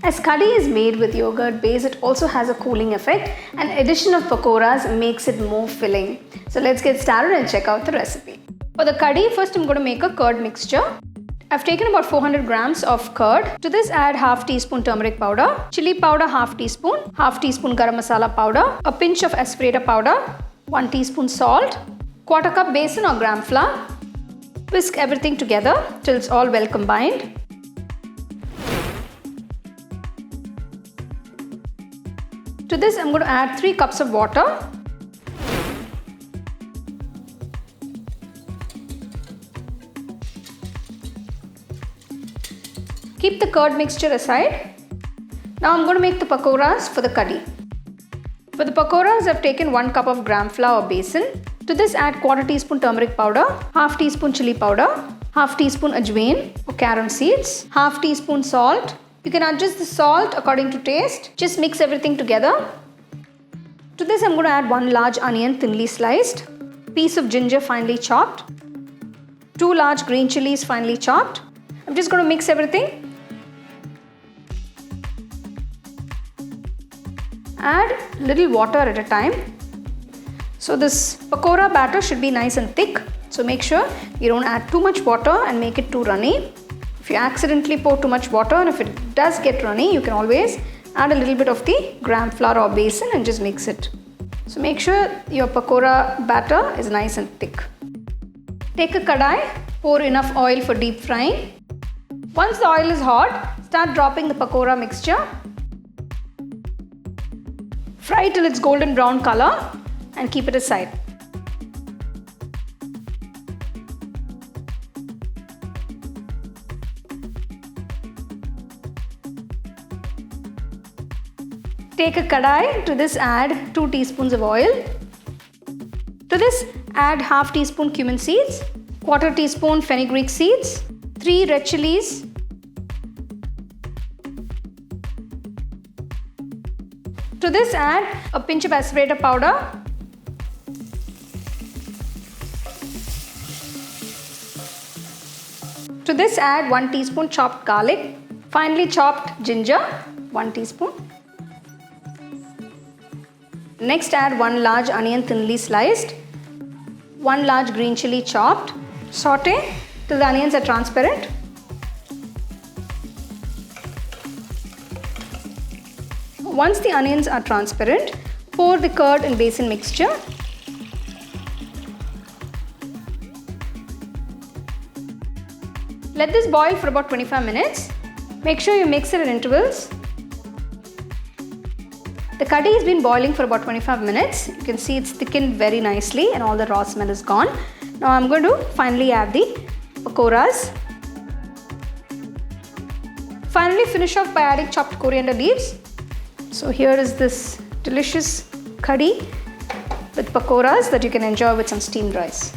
As kadhi is made with yogurt base, it also has a cooling effect, and addition of pakoras makes it more filling. So let's get started and check out the recipe. For the kadhi, first I'm going to make a curd mixture. I've taken about 400 grams of curd. To this add half teaspoon turmeric powder, chili powder half teaspoon garam masala powder, a pinch of asafoetida powder, 1 teaspoon salt, quarter cup besan or gram flour. Whisk everything together till it's all well combined. To this I'm going to add 3 cups of water. Keep the curd mixture aside. Now I'm going to make the pakoras for the kadhi. For the pakoras, I've taken 1 cup of gram flour or besan. To this add quarter teaspoon turmeric powder, half teaspoon chili powder, half teaspoon ajwain or carom seeds, half teaspoon salt. You can adjust the salt according to taste. Just mix everything together. To this I'm going to add 1 large onion thinly sliced, piece of ginger finely chopped, 2 large green chilies finely chopped. I'm just going to mix everything. Add little water at a time. So this pakora batter should be nice and thick. So make sure you don't add too much water and make it too runny. If you accidentally pour too much water and if it does get runny, you can always add a little bit of the gram flour or besan and just mix it. So make sure your pakora batter is nice and thick. Take a kadai, pour enough oil for deep frying. Once the oil is hot, start dropping the pakora mixture. Fry till it's golden brown color and keep it aside. Take a kadai, to this add 2 teaspoons of oil. To this add half teaspoon cumin seeds, quarter teaspoon fenugreek seeds, 3 red chilies, to this add a pinch of asafoetida powder, to this add 1 teaspoon chopped garlic, finely chopped ginger, 1 teaspoon. Next add 1 large onion thinly sliced, 1 large green chili chopped. Saute till the onions are transparent. Once the onions are transparent, pour the curd and besan mixture. Let this boil for about 25 minutes. Make sure you mix it at intervals. The kadhi has been boiling for about 25 minutes. You can see it's thickened very nicely and all the raw smell is gone. Now I'm going to finally add the pakoras. Finally finish off by adding chopped coriander leaves. So here is this delicious kadhi with pakoras that you can enjoy with some steamed rice.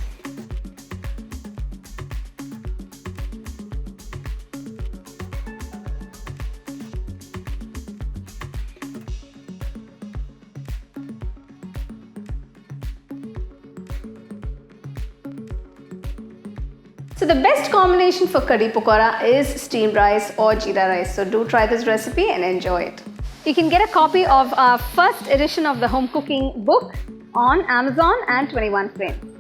So the best combination for kadhi pakora is steamed rice or jeera rice. So do try this recipe and enjoy it. You can get a copy of our first edition of the home cooking book on Amazon and 21 Frame.